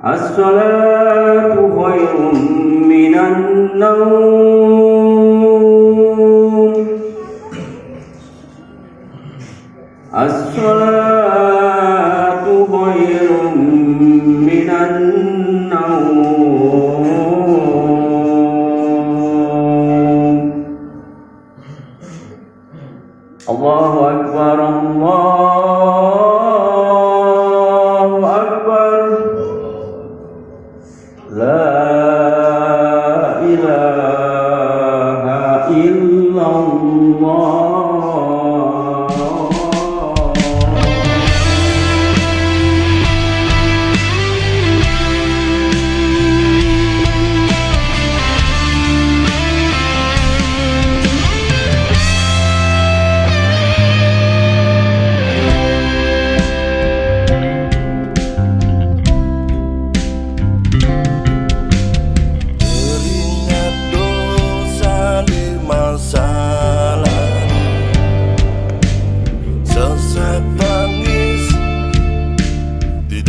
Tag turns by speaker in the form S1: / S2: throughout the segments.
S1: As-salatu khairun minan naum. As-salatu khairun minan naum. Allahu Akbar, Allahu Akbar. La ilaha illallah.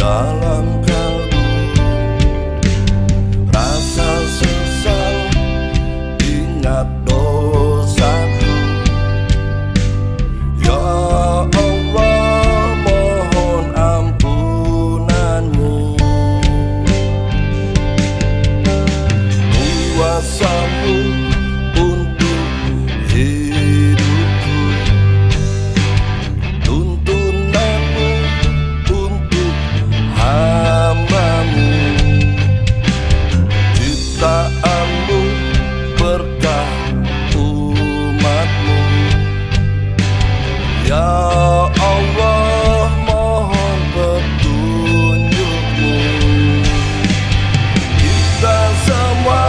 S2: Dalam kalbu rasa sesal, ingat dosaku. Ya Allah, mohon ampunanmu. Kuasamu untuk hidupku, tuntunanmu untuk hambamu, ciptaanmu, berkah umatmu. Ya Allah, mohon petunjukmu. Kita semua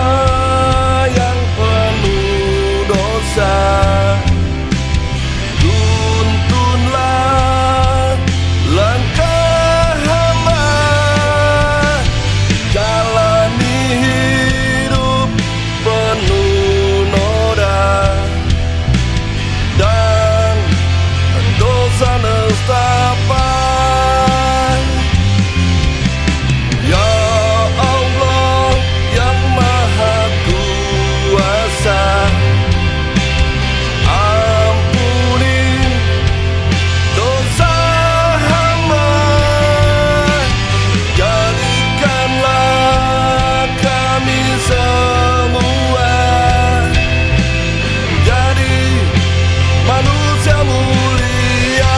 S2: yang penuh dosa, tuntunlah langkah hamba, jalani hidup penuh noda dan dosa nestapa. Ya Allah yang Maha Kuasa, ampuni dosa hamba, jadikanlah kami semua jadi manusia mulia.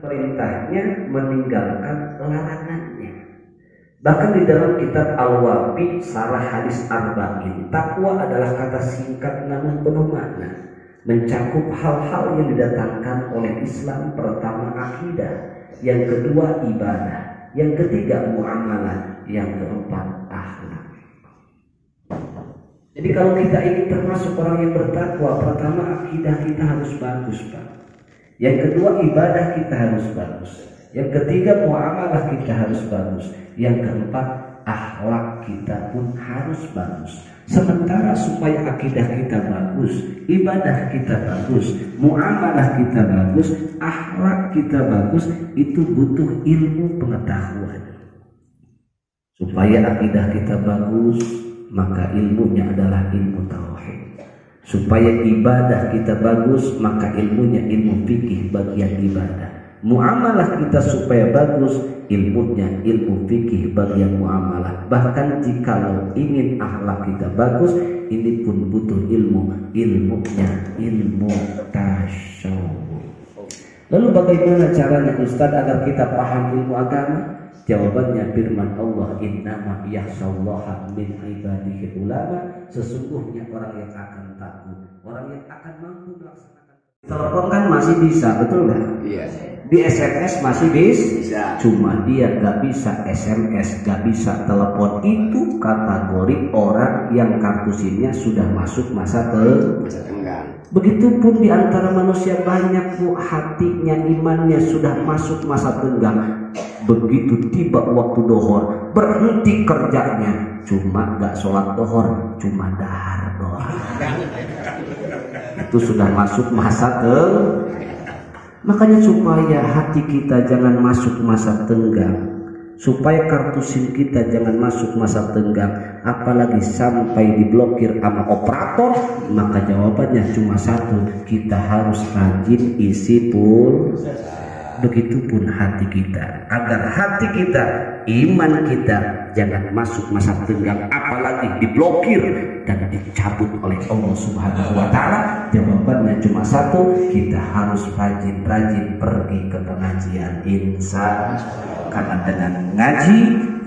S1: Perintahnya meninggalkan larangannya. Bahkan di dalam kitab Al-Wabi Sarah Hadis Arba'in, takwa adalah kata singkat namun penuh makna, mencakup hal-hal yang didatangkan oleh Islam. Pertama akidah, yang kedua ibadah, yang ketiga muamalah, yang keempat akhlak. Jadi kalau kita ini termasuk orang yang bertakwa, pertama akidah kita harus bagus, Pak. Yang kedua ibadah kita harus bagus. Yang ketiga muamalah kita harus bagus. Yang keempat akhlak kita pun harus bagus. Sementara supaya akidah kita bagus, ibadah kita bagus, muamalah kita bagus, akhlak kita bagus, itu butuh ilmu pengetahuan. Supaya akidah kita bagus, maka ilmunya adalah ilmu tauhid. Supaya ibadah kita bagus, maka ilmunya ilmu fikih bagian ibadah. Muamalah kita supaya bagus, ilmunya ilmu fikih bagian muamalah. Bahkan jikalau ingin akhlak kita bagus, ini pun butuh ilmunya ilmu tasyawuf. Lalu bagaimana caranya Ustaz agar kita paham ilmu agama? Jawabannya firman Allah, innama yakhshallaha min ibadihi ulama. Sesungguhnya orang yang akan takut, orang yang akan mampu melaksanakan. Telepon kan masih bisa, betul nggak?
S3: Iya.
S1: Di SMS masih bisa. Cuma dia nggak bisa SMS, nggak bisa telepon. Itu kategori orang yang kartu SIM-nya sudah masuk masa tenggang. Begitupun di antara manusia banyak bu, hatinya imannya sudah masuk masa tenggang. Begitu tiba waktu dohor, berhenti kerjanya, cuma gak sholat dohor, cuma dahar doang. Itu sudah masuk masa tenggang. Makanya supaya hati kita jangan masuk masa tenggang, supaya kartu SIM kita jangan masuk masa tenggang, apalagi sampai diblokir sama operator, maka jawabannya cuma satu, kita harus rajin isi pulsa. Begitupun hati kita, agar hati kita, iman kita jangan masuk masa tenggang, apalagi diblokir dan dicabut oleh Allah Subhanahu wa Ta'ala. Jawabannya cuma satu, kita harus rajin-rajin pergi ke pengajian, insya Allah. Karena dengan ngaji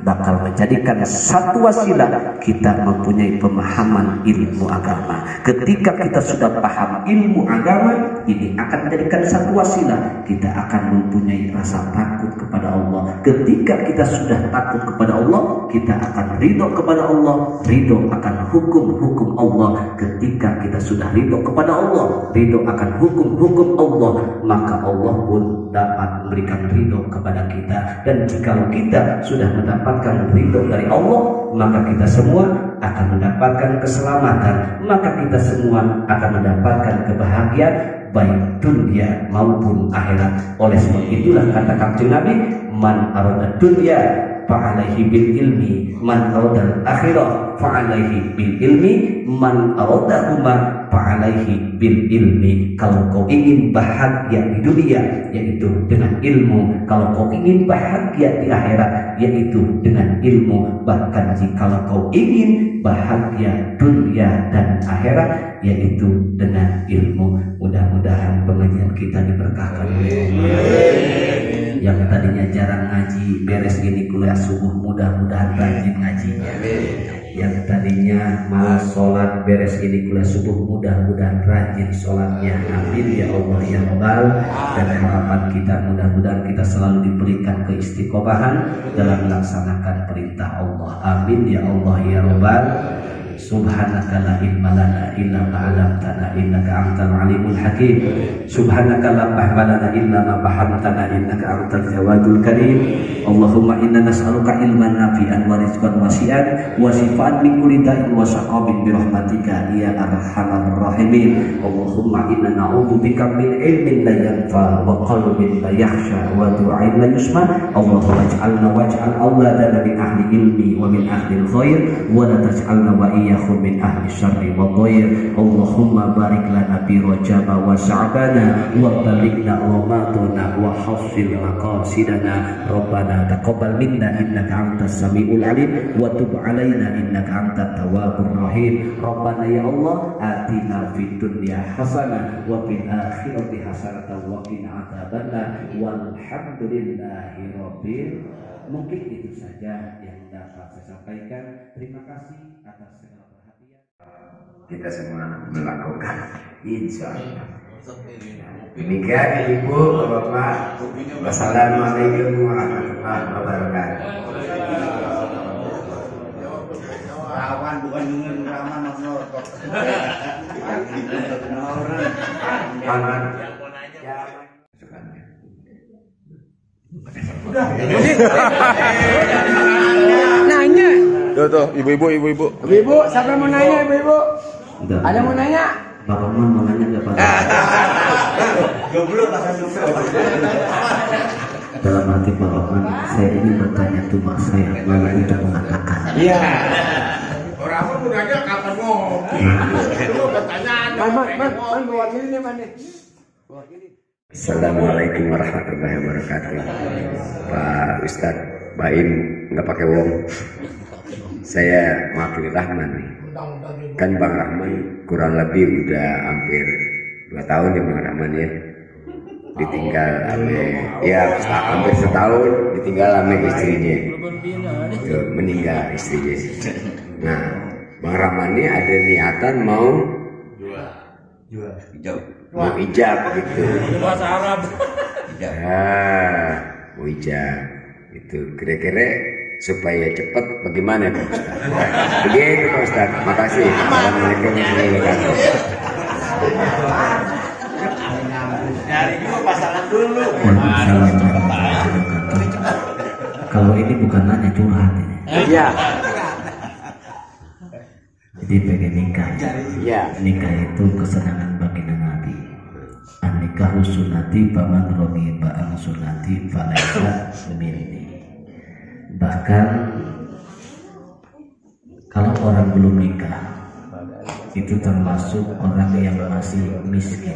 S1: bakal menjadikan satu wasilah kita mempunyai pemahaman ilmu agama. Ketika kita sudah paham ilmu agama, ini akan menjadikan satu wasilah kita akan mempunyai rasa takut kepada Allah. Ketika kita sudah takut kepada Allah, kita akan ridho kepada Allah, ridho akan hukum-hukum Allah. Ketika kita sudah ridho kepada Allah, ridho akan hukum-hukum Allah, maka Allah pun dapat memberikan ridho kepada kita. Dan jika kita sudah mendapatkan ridho dari Allah, maka kita semua akan mendapatkan keselamatan, maka kita semua akan mendapatkan kebahagiaan baik dunia maupun akhirat. Oleh sebab itulah kata Kanjeng Nabi, man arada dunya fa'alaihi bil ilmi, man arada akhirah fa'alaihi bil ilmi, man arada huma fa'alaihi bil ilmi. Kalau kau ingin bahagia di dunia, yaitu dengan ilmu. Kalau kau ingin bahagia di akhirat, yaitu dengan ilmu. Bahkan jikalau kau ingin bahagia dunia dan akhirat, yaitu dengan ilmu. Mudah-mudahan pengajian kita diberkahkan oleh Allah. Yang tadinya jarang ngaji, beres gini kuliah subuh, mudah-mudahan rajin ngajinya. Yang tadinya malas sholat, beres gini kuliah subuh, mudah-mudahan rajin sholatnya. Amin ya Allah ya Rabbal. Dan harapan kita mudah-mudahan kita selalu diberikan keistiqomahan dalam melaksanakan perintah Allah. Amin ya Allah ya Rabbal. Subhanaka la ilma lana illa ma 'allamtana innaka antal alimul hakim. Subhanaka la fahma lana illa ma fahamtana innaka antal jawadul karim. Allahumma inna nas'aluka ilman nafi'an wa rizqan wasi'an wa shifaan min kulli da'in wa saqamin bi rahmatika ya arhamar rahimin. Allahumma inna na'udzubika min ilmin la yanfa wa qalbin la yakhsha wa du'ain la yusma. Allahumma ij'alna waj'al awladana min ahli ilmi wa min ahli al-khair wa la taj'alna wa iyyakum min ahli syarri wa dhair. Allahumma barik lana bi rajaba wa sa'bana wa balighna ramadana wa hafil maqasidana. Rabbana taqabbal minna innaka antas samiul alim wa tub alaina innaka antat tawwabur rahim. Rabbana ya Allah atina fid dunya hasanah wa fil akhirati hasanah wa qina adzabannar. Walhamdulillahi rabbil. Mungkin itu saja yang dapat saya sampaikan. Terima kasih atas segala perhatian.
S3: Kita semua melakukan, insya Allah. Demikian Ibu, Bapak. Wassalamualaikum warahmatullahi wabarakatuh.
S4: Rawan bukan dengan raman nomor.
S5: Nanya.
S2: Tuh, ibu-ibu.
S5: Ibu, siapa mau nanya ibu-ibu? Ada mau nanya?
S1: Pak Rahman mau nanya nggak Pak? Dalam hati Pak Rahman, saya ini bertanya tuh mas saya malah untuk mengatakan.
S5: Iya.
S4: Orang pun nanya kapan mau? Itu pertanyaan.
S3: Assalamualaikum warahmatullahi wabarakatuh. Pak Ustadz, Pak Im nggak pakai wong. Saya mewakili Rahman nih. Kan Bang Rahman kurang lebih udah hampir 2 tahun ya Bang Rahman ya. Ditinggal hampir setahun ditinggal sama istrinya. Tuh, meninggal istrinya. Nah, Bang Rahman ini ada niatan mau ijab gitu.
S4: Bahasa Arab.
S3: Mau ijab itu kira-kira supaya cepat bagaimana Pak Ustaz? Begitu Pak Ustaz. Makasih. Assalamualaikum warahmatullahi wabarakatuh.
S4: Nyari juga pasangan dulu.
S1: Kalau ini bukan nanya curhat ini.
S3: Iya.
S1: Jadi pengen nikah.
S3: Iya.
S1: Nikah itu kesenangan baginda Nabi. An-nikahu sunnati faman raghiba an sunnati falaysa minni. Bahkan kalau orang belum nikah itu termasuk orang yang masih miskin.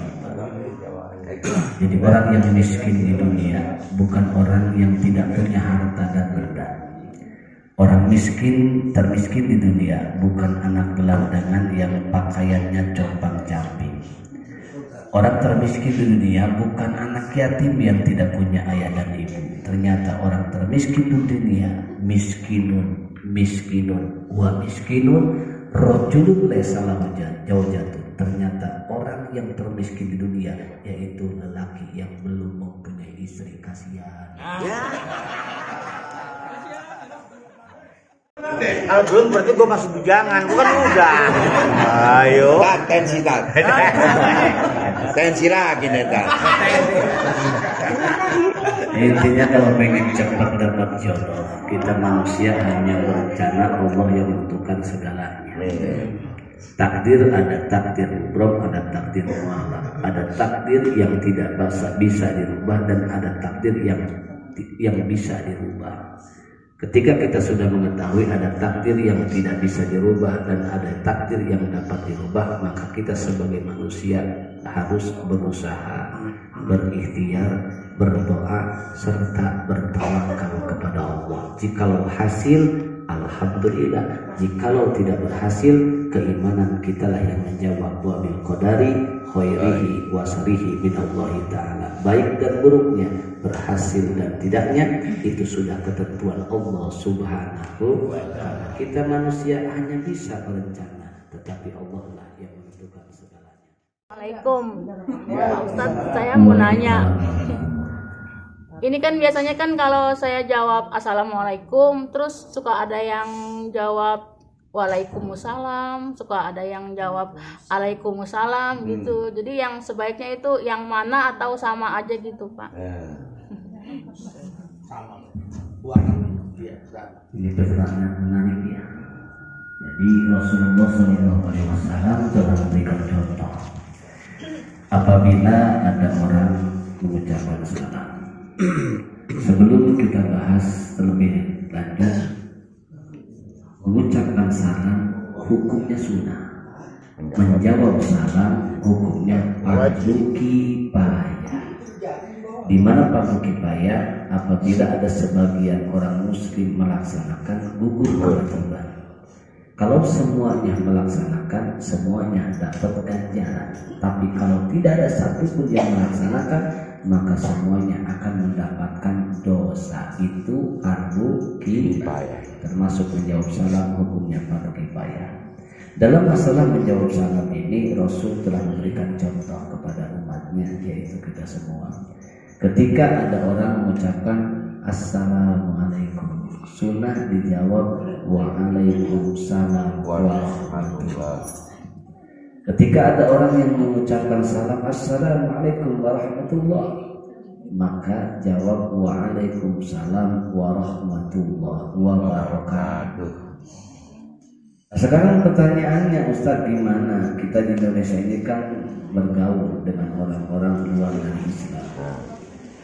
S1: Jadi orang yang miskin di dunia bukan orang yang tidak punya harta dan benda. Orang miskin termiskin di dunia bukan anak gelandangan yang pakaiannya compang-camping. Orang termiskin di dunia bukan anak yatim yang tidak punya ayah dan ibu. Ternyata orang termiskin di dunia miskinun rojulun laysa lahu zawjatun. Ternyata orang yang termiskin di dunia yaitu lelaki yang belum mempunyai istri. Kasihan.
S4: Kalau belum berarti gue masih bujangan, bukan udah. Ayo.
S5: Tensi lagi neta.
S1: Intinya kalau pengen cepat dapat jodoh, kita manusia hanya berencana, Allah yang menentukan segalanya. Takdir ada takdir mubrom, ada takdir mu'alaq, ada takdir yang tidak bisa dirubah dan ada takdir yang bisa dirubah. Ketika kita sudah mengetahui ada takdir yang tidak bisa dirubah dan ada takdir yang dapat dirubah, maka kita sebagai manusia harus berusaha, berikhtiar, berdoa, serta bertawakal kepada Allah. Jikalau hasil, alhamdulillah. Jikalau tidak berhasil, keimanan kitalah yang menjawab wa bil qadari khairihi wa syarrihi minallahi ta'ala. Baik dan buruknya, berhasil dan tidaknya, itu sudah ketentuan Allah Subhanahu wa ta'ala. Kita manusia hanya bisa berencana, tetapi Allah lah yang menentukan segalanya.
S6: Assalamualaikum Pak Ustadz, saya mau nanya. Ini kan biasanya kan kalau saya jawab Assalamualaikum, terus suka ada yang jawab Waalaikumsalam, suka ada yang jawab Waalaikumsalam gitu. Jadi yang sebaiknya itu yang mana atau sama aja gitu Pak?
S4: Sama.
S1: Ini pertanyaan menarik ya. Jadi Rasulullah SAW telah memberikan contoh. Apabila ada orang mengucapkan salam, sebelum kita bahas terlebih lanjut, mengucapkan salam hukumnya sunnah, menjawab salam hukumnya fardu kifayah. Di mana fardu kifayah? Apabila ada sebagian orang muslim melaksanakan, gugur kewajiban. Kalau semuanya melaksanakan, semuanya dapat ganjaran. Tapi kalau tidak ada satupun yang melaksanakan, maka semuanya akan mendapatkan dosa. Itu fardu kifayah. Termasuk menjawab salam hukumnya fardu kifayah. Dalam masalah menjawab salam ini, Rasul telah memberikan contoh kepada umatnya, yaitu kita semua. Ketika ada orang mengucapkan Assalamualaikum, sunnah dijawab Waalaikumsalam warahmatullah. Ketika ada orang yang mengucapkan salam Assalamualaikum warahmatullah, maka jawab Waalaikumsalam warahmatullahi wabarakatuh. Sekarang pertanyaannya, Ustaz, gimana kita di Indonesia ini kan bergaul dengan orang-orang luar dari Islam.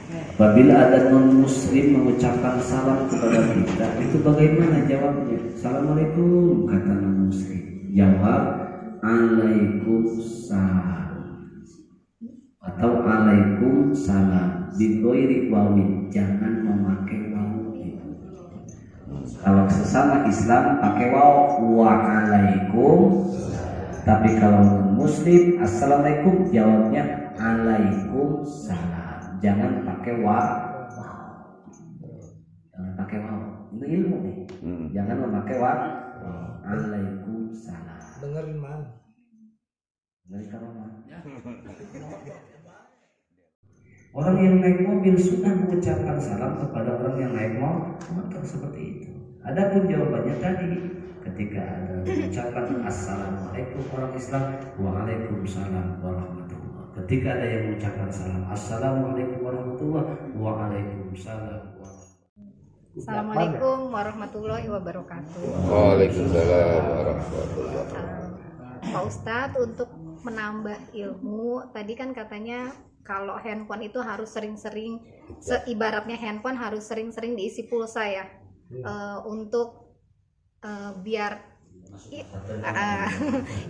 S1: Apabila ada non-muslim mengucapkan salam kepada kita, itu bagaimana jawabnya? Assalamualaikum, kata non-muslim. Jawab Waalaikumsalam atau Waalaikumsalam bighairi wawin, jangan memakai waw itu. Kalau sesama Islam pakai waw waalaikum, tapi kalau muslim assalamualaikum jawabnya Waalaikumsalam, jangan pakai waw. Jangan pakai waw, ini ilmu nih. Jangan memakai waw. Waalaikumsalam.
S7: Dengerin man.
S1: Dengerin kalau man. Orang yang naik mobil sudah mengucapkan salam kepada orang yang naik motor seperti itu. Adapun jawabannya tadi, ketika ada ucapan assalamualaikum orang Islam, waalaikumsalam warahmatullah. Ketika ada yang mengucapkan salam assalamualaikum warahmatullah, waalaikumsalam warahmatullah.
S8: Assalamualaikum warahmatullahi wabarakatuh.
S2: Waalaikumsalam warahmatullahi wabarakatuh.
S8: Pak Ustadz, untuk menambah ilmu, tadi kan katanya kalau handphone itu harus sering-sering, ibaratnya handphone harus sering-sering diisi pulsa ya, untuk biar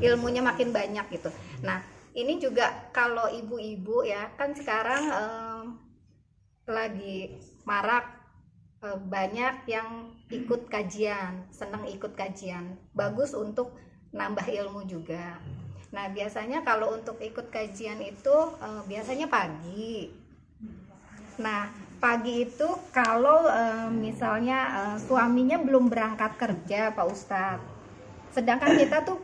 S8: ilmunya makin banyak gitu. Nah, ini juga kalau ibu-ibu ya, kan sekarang lagi marak banyak yang ikut kajian, senang ikut kajian, bagus untuk nambah ilmu juga. Nah, biasanya kalau untuk ikut kajian itu biasanya pagi. Nah, pagi itu kalau misalnya suaminya belum berangkat kerja, Pak Ustadz, sedangkan kita tuh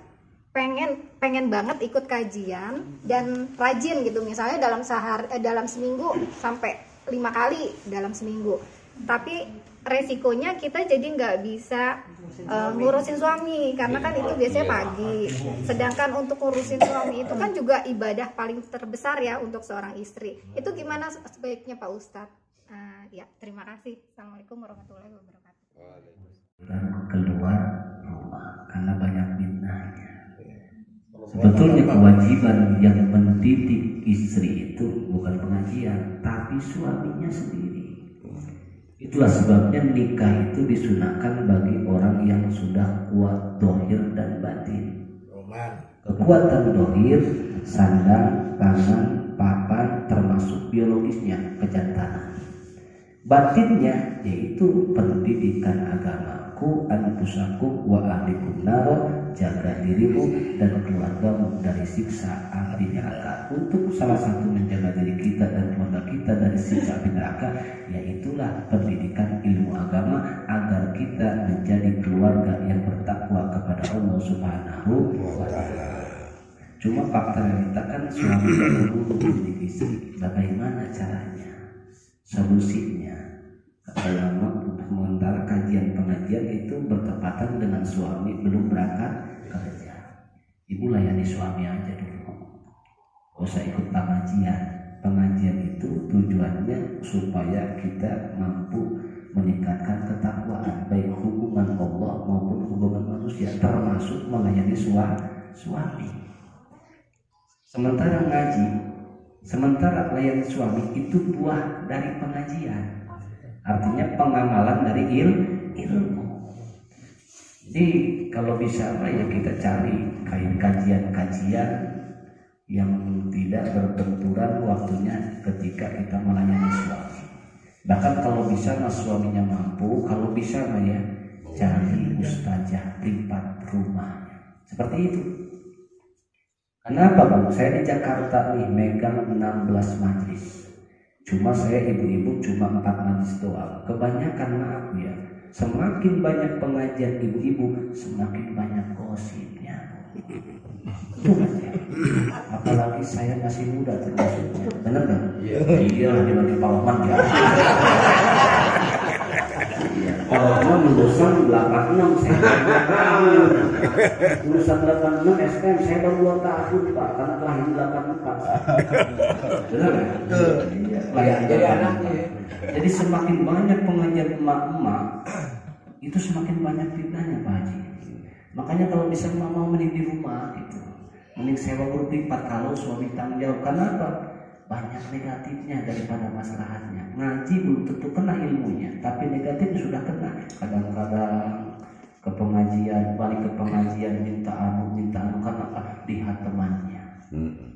S8: pengen banget ikut kajian dan rajin gitu, misalnya dalam seminggu sampai 5 kali dalam seminggu. Tapi resikonya kita jadi nggak bisa ngurusin suami, karena kan itu biasanya pagi. Sedangkan untuk ngurusin suami itu kan juga ibadah paling terbesar ya untuk seorang istri. Itu gimana sebaiknya Pak Ustadz? Ya, terima kasih. Assalamualaikum warahmatullahi wabarakatuh.
S1: Keluar rumah karena banyak bid'ahnya. Sebetulnya kewajiban yang mendidik istri itu bukan pengajian, tapi suaminya sendiri. Itulah sebabnya nikah itu disunahkan bagi orang yang sudah kuat dohir dan batin. Kekuatan dohir, sandang, pangan, papan, termasuk biologisnya, kejantanan. Batinnya yaitu pendidikan agamaku, anfusakum wa ahlikum naro, jaga dirimu dan keluargamu dari siksa api neraka. Untuk salah satu menjaga diri kita dan keluarga kita dari siksa api neraka, yaitulah pendidikan ilmu agama agar kita menjadi keluarga yang bertakwa kepada Allah Subhanahu wa Ta'ala. Cuma fakta realita kan suami dan guru mendidik istri. Bagaimana caranya? Solusinya, ulama sementara kajian pengajian itu bertepatan dengan suami belum berangkat kerja. Ibu layani suami aja dulu. Gak usah ikut pengajian. Pengajian itu tujuannya supaya kita mampu meningkatkan ketakwaan, baik hubungan Allah maupun hubungan manusia, termasuk melayani suami. Sementara ngaji, sementara melayani suami itu buah dari pengajian, artinya pengamalan dari ilmu. Jadi kalau bisa ya kita cari kajian-kajian yang tidak berbenturan waktunya ketika kita melayani suami. Bahkan kalau bisa suaminya mampu, kalau bisa ya cari ustazah privat rumahnya. Seperti itu. Kenapa Bang? Saya di Jakarta nih megang 16 majlis. Cuma saya ibu-ibu cuma 4 majlis doang. Kebanyakan maaf ya, semakin banyak pengajian ibu-ibu, semakin banyak gosipnya. Itu aja. Apalagi saya masih muda termasuknya. Benar kan? Iya, dibagi Pak Oman ya. Kalau lulusan 86 saya lulusan 86 STM saya baru 2 tahun Pak, karena kelahiran 84. Benar kan? Kelahiran. Jadi semakin banyak pengajian emak-emak, itu semakin banyak fitnahnya Pak Haji. Makanya kalau bisa mau mending di rumah gitu, mending sewa berlipat kalau suami tanggung jawab. Karena apa? Banyak negatifnya daripada masalahnya. Ngaji belum tentu kena ilmunya, tapi negatifnya sudah kena. Kadang-kadang ke pengajian, balik ke pengajian minta anu kan apa lihat temannya.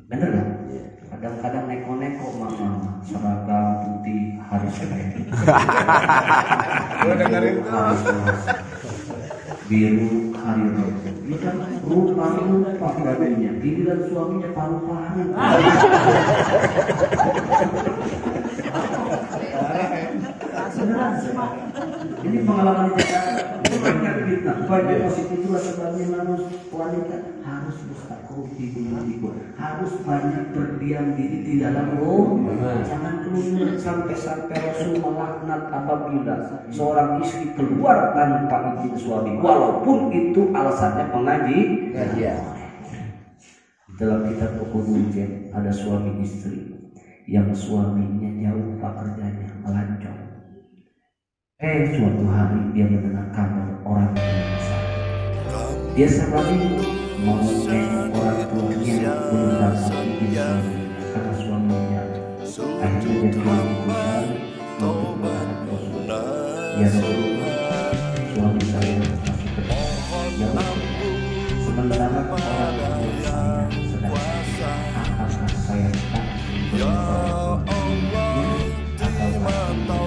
S1: Bener kan? Kadang-kadang neko-neko mama seragam putih hari Senin. Biru hari Rabu. Kita rupa pakaiannya, giliran suaminya paru-paru. Ini pengalaman kita. Banyak positif itulah sebabnya wanita harus bertakwa harus banyak berdiam diri di dalam rumah. Jangan keluar sampai Rasul melaknat apabila seorang istri keluar tanpa izin suami, walaupun itu alasannya pengajian. Dalam kitab Al-Qur'an ada suami istri yang suaminya jauh pekerjaannya melancong. Suatu hari dia mendengar kabar orang yang sakit. Dia sembari mau nengok orang tuanya belum dapat izin suaminya karena suaminya akhirnya dia pulang untuk melihat Rasul. Ya Rasulullah, suami saya masih kerja. Ya Rasulullah, sementara orang tua saya sedang sakit, apakah saya tak berdoa atau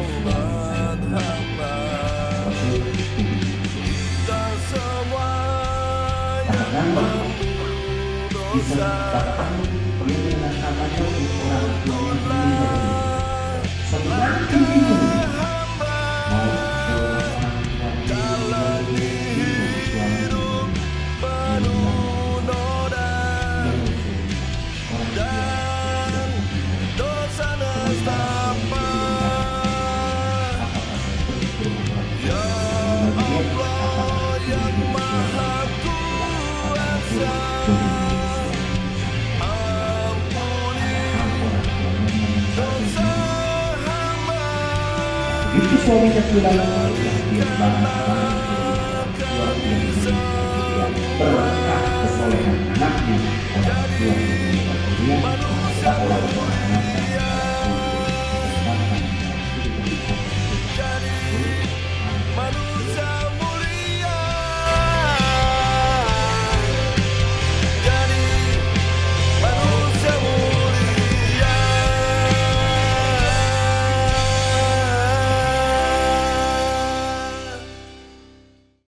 S1: bisa datang dengan namanya orang tuanya sendiri. Semakin bingung mau seorang wanita bingung suami itu suaminya pulang dia banget suami yang